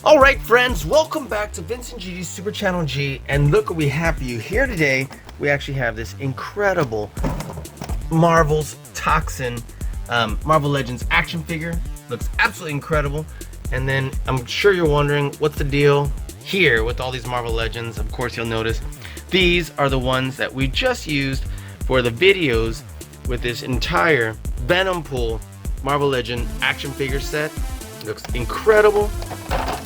Alright friends, welcome back to Vincent G's Super Channel G, and look what we have for you here today. We actually have this incredible Marvel's Toxin Marvel Legends action figure. Looks absolutely incredible. And then I'm sure you're wondering what's the deal here with all these Marvel Legends. Of course you'll notice these are the ones that we just used for the videos with this entire Venompool Marvel Legend action figure set. Looks incredible,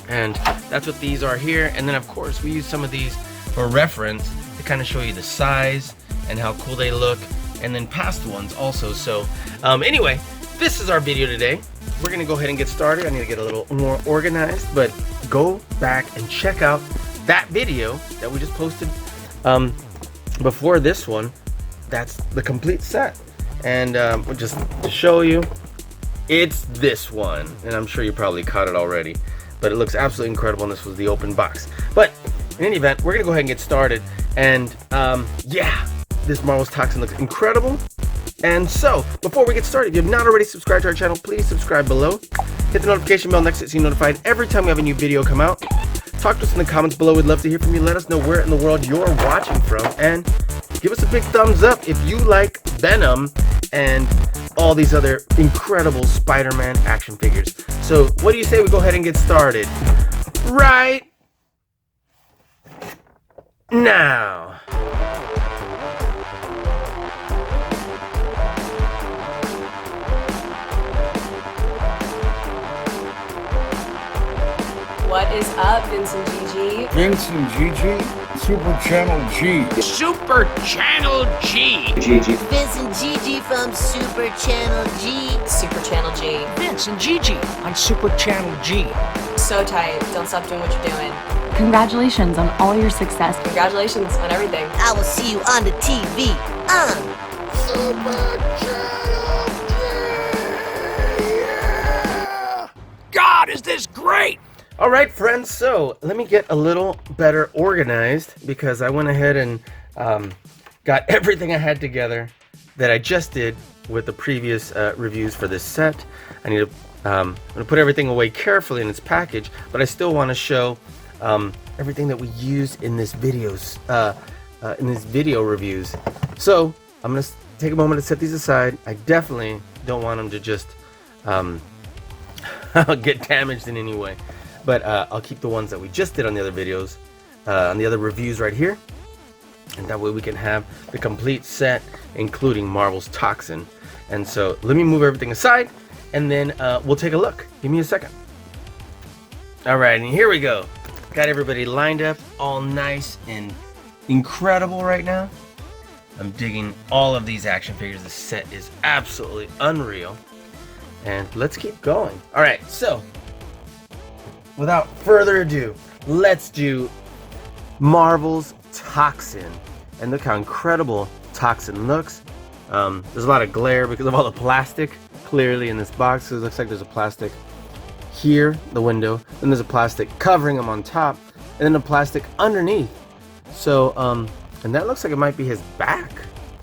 and that's what these are here. And then of course we use some of these for reference to kind of show you the size and how cool they look, and then past ones also. So anyway, this is our video today. We're gonna go ahead and get started. I need to get a little more organized, but go back and check out that video that we just posted before this one. That's the complete set, and just to show you, it's this one, and I'm sure you probably caught it already, but it looks absolutely incredible, and this was the open box. But in any event, we're gonna go ahead and get started. And yeah, this Marvel's Toxin looks incredible. And so before we get started, if you have not already subscribed to our channel, please subscribe below, hit the notification bell next to it so you're notified every time we have a new video come out. Talk to us in the comments below. We'd love to hear from you. Let us know where in the world you're watching from, and give us a big thumbs up if you like Venom and all these other incredible Spider-Man action figures. So what do you say we go ahead and get started right now? What is up, Vincent GG? Vincent GG, Super Channel G. Super Channel G. GG. Vincent GG from Super Channel G. Super Channel G. Vincent GG on Super Channel G. So tight. Don't stop doing what you're doing. Congratulations on all your success. Congratulations on everything. I will see you on the TV on Super Channel G. Yeah. God, is this great? All right, friends, so let me get a little better organized, because I went ahead and got everything I had together that I just did with the previous reviews for this set. I need to I'm gonna put everything away carefully in its package, but I still want to show everything that we used in this video reviews. So I'm gonna take a moment to set these aside. I definitely don't want them to just get damaged in any way. But I'll keep the ones that we just did on the other videos, on the other reviews right here. And that way we can have the complete set, including Marvel's Toxin. And so let me move everything aside, and then we'll take a look. Give me a second. All right, and here we go. Got everybody lined up, all nice and incredible right now. I'm digging all of these action figures. The set is absolutely unreal. And let's keep going. All right, so without further ado, let's do Marvel's Toxin. And look how incredible Toxin looks. There's a lot of glare because of all the plastic clearly in this box. So it looks like there's a plastic here, the window, then there's a plastic covering him on top, and then a plastic underneath. So and that looks like it might be his back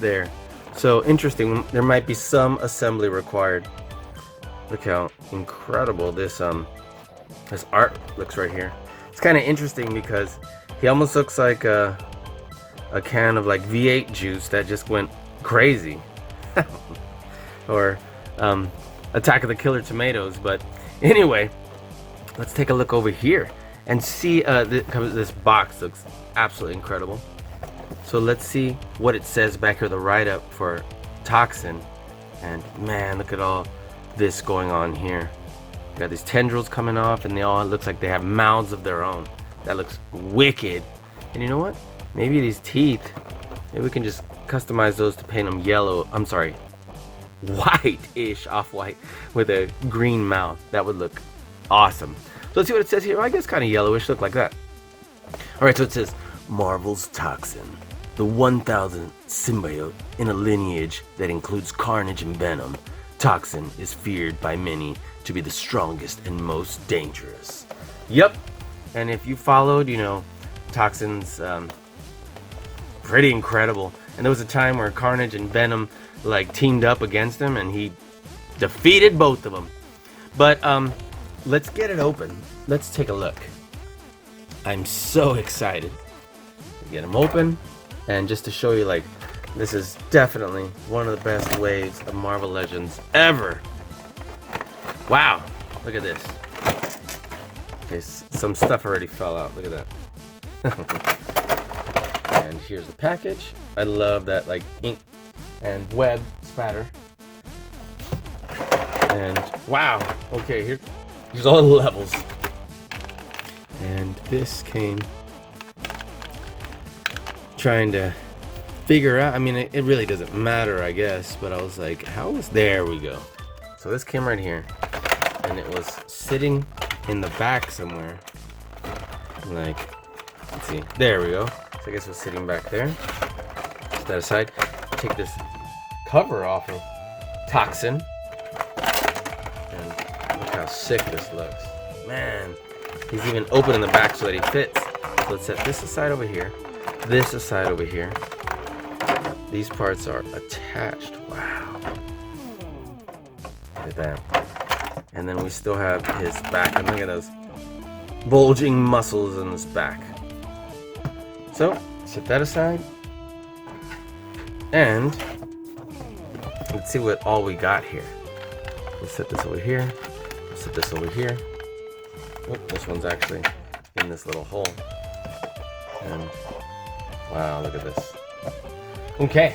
there. So interesting. There might be some assembly required. Look how incredible this art looks right here. It's kind of interesting because he almost looks like a can of like V8 juice that just went crazy. Or Attack of the Killer Tomatoes. But anyway, let's take a look over here and see. This box looks absolutely incredible. So let's see what it says back here, the write-up for Toxin. And man, look at all this going on here. Got these tendrils coming off, and they all looks like they have mouths of their own. That looks wicked. And you know what? Maybe these teeth, maybe we can just customize those to paint them yellow. I'm sorry, white-ish, off-white with a green mouth. That would look awesome. So let's see what it says here. Well, I guess kind of yellowish, look like that. All right, so it says Marvel's Toxin, the 1000th symbiote in a lineage that includes Carnage and Venom. Toxin is feared by many to be the strongest and most dangerous. Yep, and if you followed, you know, Toxin's pretty incredible. And there was a time where Carnage and Venom like teamed up against him, and he defeated both of them. But let's get it open. Let's take a look. I'm so excited to get them open, and just to show you, like, this is definitely one of the best waves of Marvel Legends ever. Wow, look at this. Okay, some stuff already fell out. Look at that. And here's the package. I love that, like, ink and web spatter. And wow, okay, here's all the levels. And this came trying to figure out, I mean, it really doesn't matter, I guess, but I was like, how is, there we go. So this came right here, and it was sitting in the back somewhere. Like, let's see, there we go. So I guess it was sitting back there. Set that aside. Take this cover off of Toxin. And look how sick this looks. Man, he's even open in the back so that he fits. So let's set this aside over here. This aside over here. These parts are attached. Wow. Look at that. And then we still have his back. And look at those bulging muscles in his back. So, set that aside. And let's see what all we got here. We'll set this over here. We'll set this over here. Oh, this one's actually in this little hole. And wow, look at this. Okay,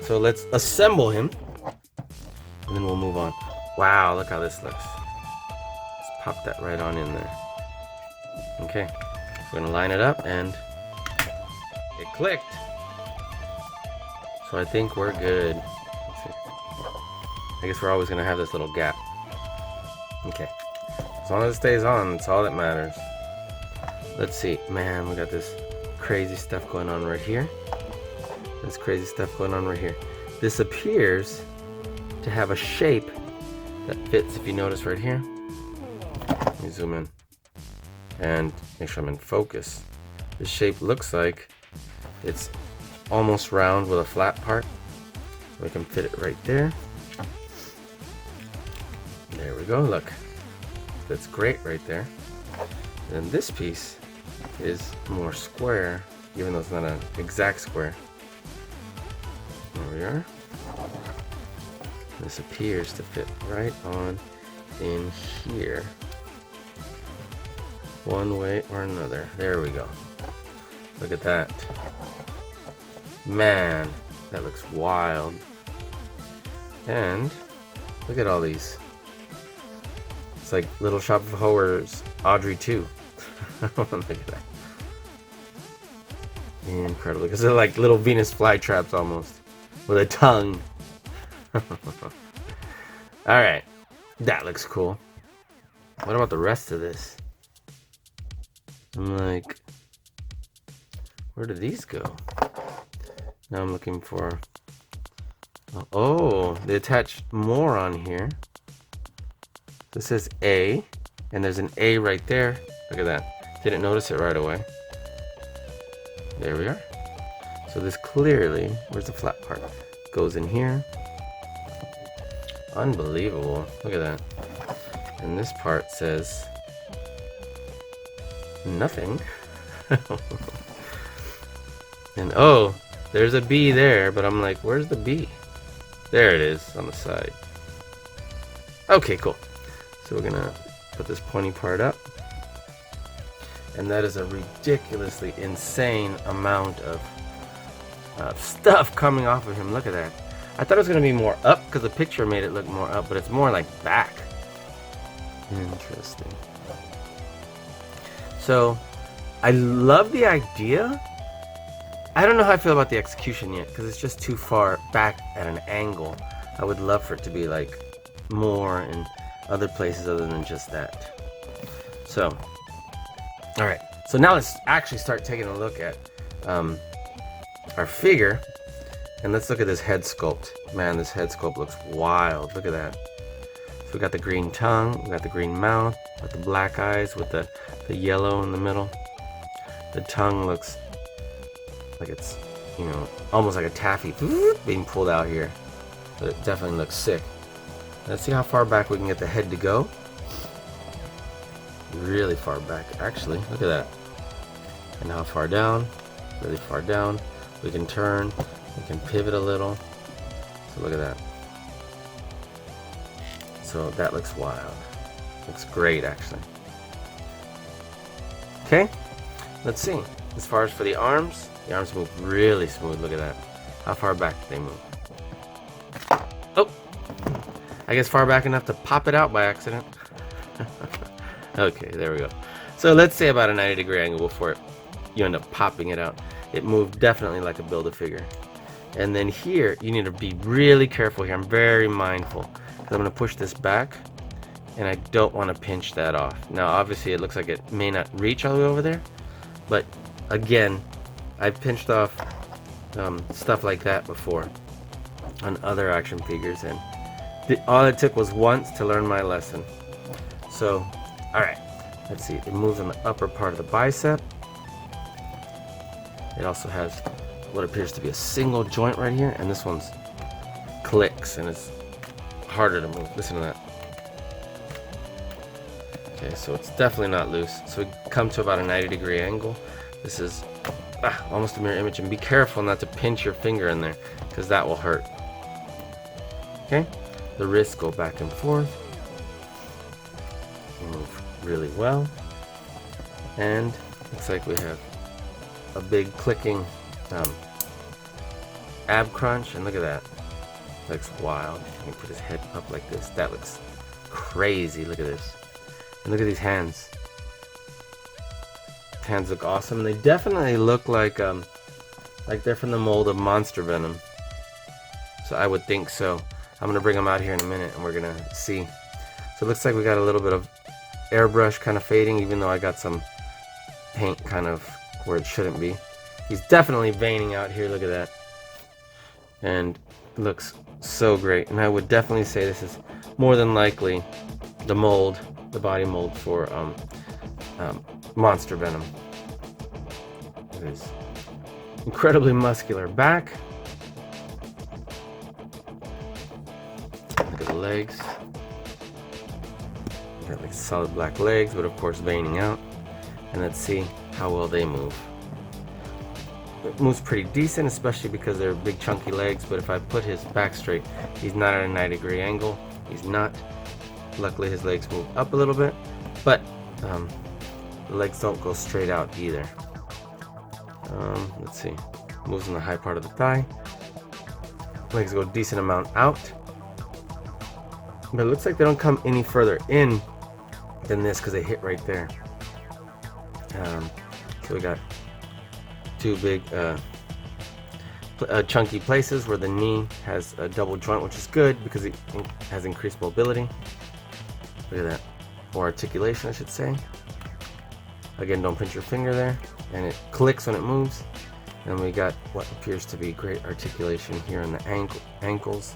so let's assemble him, and then we'll move on. Wow, look how this looks. Let's pop that right on in there. Okay, we're gonna line it up, and it clicked. So I think we're good. Let's see. I guess we're always gonna have this little gap. Okay, as long as it stays on, that's all that matters. Let's see, man, we got this crazy stuff going on right here. This crazy stuff going on right here. This appears to have a shape that fits, if you notice right here. Let me zoom in and make sure I'm in focus. This shape looks like it's almost round with a flat part. We can fit it right there. There we go, look. That's great right there. And this piece is more square, even though it's not an exact square. There we are. This appears to fit right on in here. One way or another. There we go. Look at that. Man, that looks wild. And look at all these. It's like Little Shop of Horrors, Audrey 2. Look at that. Incredible, because they're like little Venus flytraps almost, with a tongue. Alright, that looks cool. What about the rest of this? I'm like, where did these go? Now I'm looking for, oh, they attached more on here. This says A, and there's an A right there. Look at that. Didn't notice it right away. There we are. So this clearly, where's the flat part? Goes in here. Unbelievable. Look at that. And this part says nothing. And oh, there's a B there, but I'm like, where's the B? There it is on the side. Okay, cool. So we're gonna put this pointy part up. And that is a ridiculously insane amount of stuff coming off of him. Look at that. I thought it was going to be more up because the picture made it look more up, but it's more like back. Interesting. So, I love the idea. I don't know how I feel about the execution yet because it's just too far back at an angle. I would love for it to be like more in other places other than just that. So, alright, so now let's actually start taking a look at our figure, and let's look at this head sculpt. Man, this head sculpt looks wild. Look at that. So we got the green tongue, we got the green mouth, got the black eyes with the yellow in the middle. The tongue looks like it's, you know, almost like a taffy being pulled out here. But it definitely looks sick. Let's see how far back we can get the head to go. really far back. Actually, look at that. And how far down? Really far down. We can turn. We can pivot a little. So look at that. So that looks wild. Looks great, actually. Okay, let's see. As far as for the arms move really smooth. Look at that. How far back do they move? Oh, I guess far back enough to pop it out by accident. Okay, there we go. So let's say about a 90-degree angle before you end up popping it out. It moved definitely like a Build-A-Figure. And then here, you need to be really careful here. I'm very mindful because I'm going to push this back, and I don't want to pinch that off. Now, obviously, it looks like it may not reach all the way over there, but again, I've pinched off stuff like that before on other action figures, and all it took was once to learn my lesson. So, all right, let's see. It moves on the upper part of the bicep. It also has what appears to be a single joint right here, and this one's clicks, and it's harder to move. Listen to that. Okay, so it's definitely not loose. So we come to about a 90-degree angle. This is almost a mirror image, and be careful not to pinch your finger in there because that will hurt. Okay, the wrists go back and forth. Move really well, and looks like we have a big clicking ab crunch, and look at that. Looks wild. He put his head up like this. That looks crazy. Look at this. And look at these hands. Hands look awesome. They definitely look like they're from the mold of Monster Venom. So I would think so. I'm gonna bring them out here in a minute, and we're gonna see. So it looks like we got a little bit of airbrush kind of fading, even though I got some paint kind of where it shouldn't be. He's definitely veining out here. Look at that. And it looks so great. And I would definitely say this is more than likely the mold, the body mold for Monster Venom. It is incredibly muscular back. Look at the legs. Got like solid black legs, but of course veining out. And let's see how well they move. It moves pretty decent, especially because they're big chunky legs, but if I put his back straight, he's not at a 90-degree angle. He's not. Luckily his legs move up a little bit, but the legs don't go straight out either. Let's see. Moves in the high part of the thigh. Legs go a decent amount out. But it looks like they don't come any further in than this because they hit right there. So we got two big chunky places where the knee has a double joint, which is good because it has increased mobility. Look at that. Or articulation, I should say. Again, don't pinch your finger there. And it clicks when it moves. And we got what appears to be great articulation here in the ankles.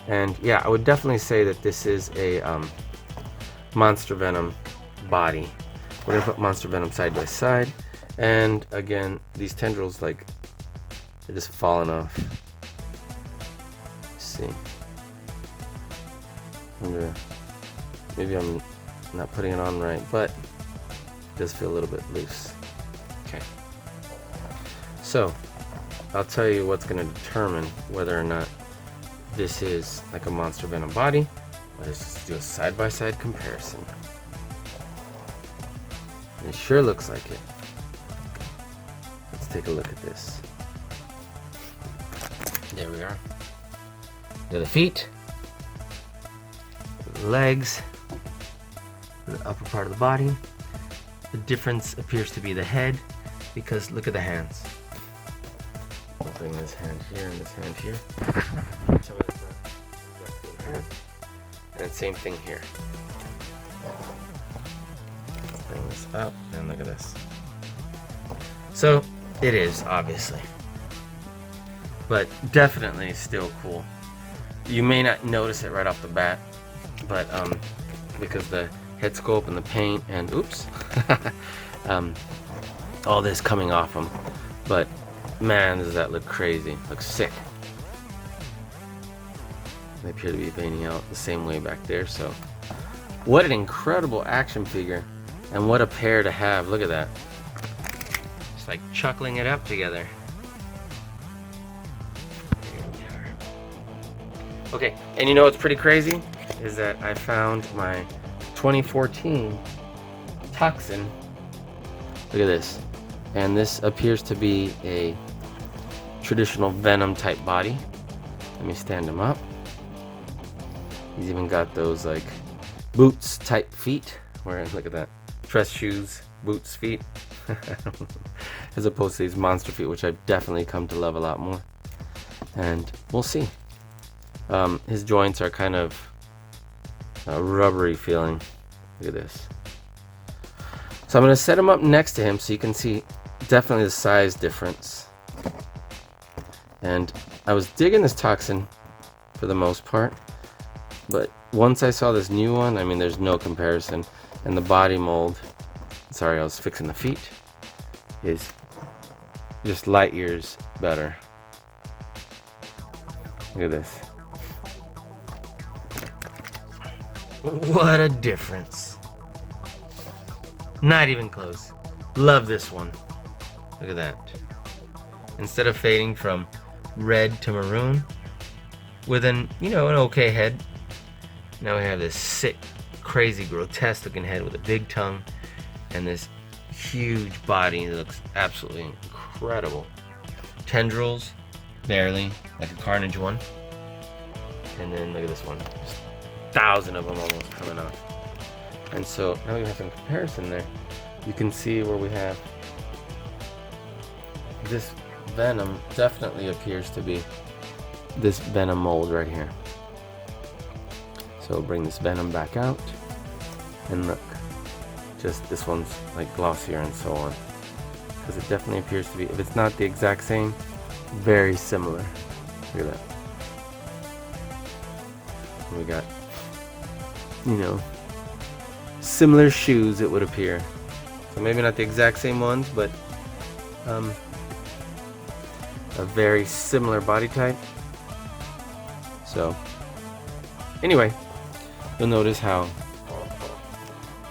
And yeah, I would definitely say that this is a Monster Venom body. We're gonna put Monster Venom side by side. And again, these tendrils, like, they're just falling off. Let's see. Maybe I'm not putting it on right, but it does feel a little bit loose. Okay. So, I'll tell you what's gonna determine whether or not this is like a Monster Venom body. Let's just do a side-by-side comparison. It sure looks like it. Let's take a look at this. There we are. There are the feet, the legs, the upper part of the body. The difference appears to be the head, because look at the hands. I'll bring this hand here and this hand here. Tell me that's not exactly the hand. And same thing here. Let's bring this up and look at this. So it is, obviously, but definitely still cool. You may not notice it right off the bat, but because the head sculpt and the paint and oops, all this coming off them. But man, does that look crazy? Looks sick. They appear to be veining out the same way back there. So what an incredible action figure. And what a pair to have. Look at that. Just like chuckling it up together. There we are. Okay, and you know what's pretty crazy? Is that I found my 2014 Toxin. Look at this. And this appears to be a traditional Venom type body. Let me stand him up. He's even got those like boots type feet. Where, look at that. Dress shoes, boots, feet. As opposed to these monster feet, which I've definitely come to love a lot more. And we'll see. His joints are kind of rubbery feeling. Look at this. So I'm going to set him up next to him so you can see definitely the size difference. And I was digging this Toxin for the most part, but once I saw this new one, I mean, there's no comparison. And the body mold, sorry, I was fixing the feet, is just light years better. Look at this. What a difference. Not even close. Love this one. Look at that. Instead of fading from red to maroon with an, you know, an okay head, now we have this sick, crazy, grotesque looking head with a big tongue and this huge body that looks absolutely incredible. Tendrils, barely, like a Carnage one. And then look at this one. Just 1,000 of them almost coming off. And so now we have some comparison there. You can see where we have this Venom definitely appears to be this Venom mold right here. So we'll bring this Venom back out and look, just this one's like glossier and so on, because it definitely appears to be, if it's not the exact same, very similar. Look at that. We got, you know, similar shoes, it would appear. So maybe not the exact same ones, but a very similar body type. So anyway, you'll notice how,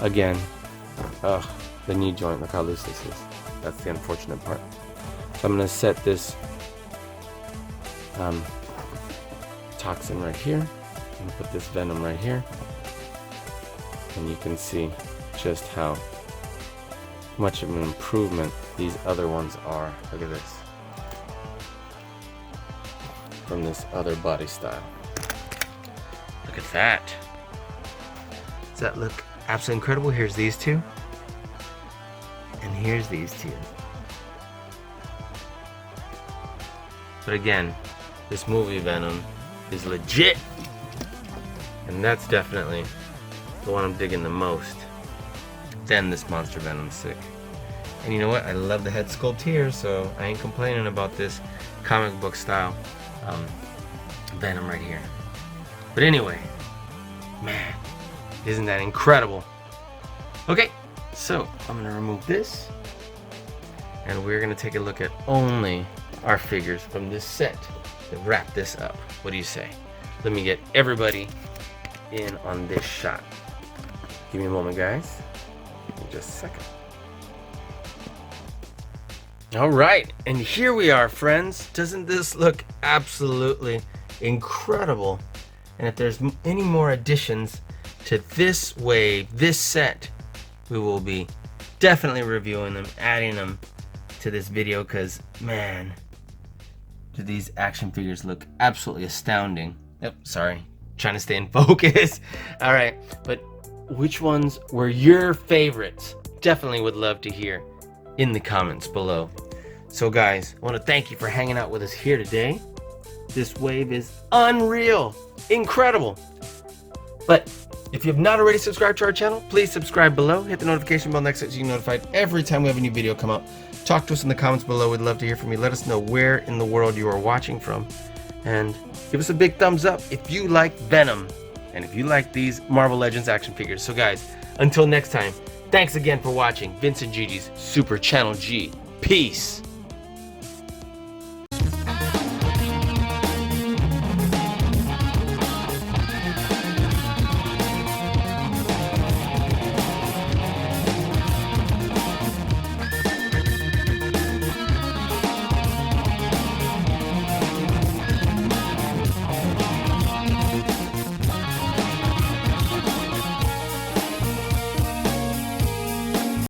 again, the knee joint, look how loose this is. That's the unfortunate part. So I'm going to set this Toxin right here and put this Venom right here, and you can see just how much of an improvement these other ones are. Look at this. From this other body style. Look at that. Does that look absolutely incredible? Here's these two. And here's these two. But again, this Movie Venom is legit. And that's definitely the one I'm digging the most. Then this Monster Venom's sick. And you know what? I love the head sculpt here, so I ain't complaining about this comic book style Venom right here. But anyway, man, isn't that incredible? Okay, so I'm gonna remove this, and we're gonna take a look at only our figures from this set to wrap this up. What do you say? Let me get everybody in on this shot. Give me a moment, guys. Just a second. All right, and here we are, friends. Doesn't this look absolutely incredible? And if there's any more additions to this wave, this set, we will be definitely reviewing them, adding them to this video, because man, do these action figures look absolutely astounding. Yep, sorry, trying to stay in focus. All right, but which ones were your favorites? Definitely would love to hear in the comments below. So guys, I want to thank you for hanging out with us here today. This wave is unreal, incredible. But if you have not already subscribed to our channel, please subscribe below. Hit the notification bell next to it so you're notified every time we have a new video come out. Talk to us in the comments below. We'd love to hear from you. Let us know where in the world you are watching from. And give us a big thumbs up if you like Venom and if you like these Marvel Legends action figures. So guys, until next time, thanks again for watching Vincent Gigi's Super Channel G. Peace.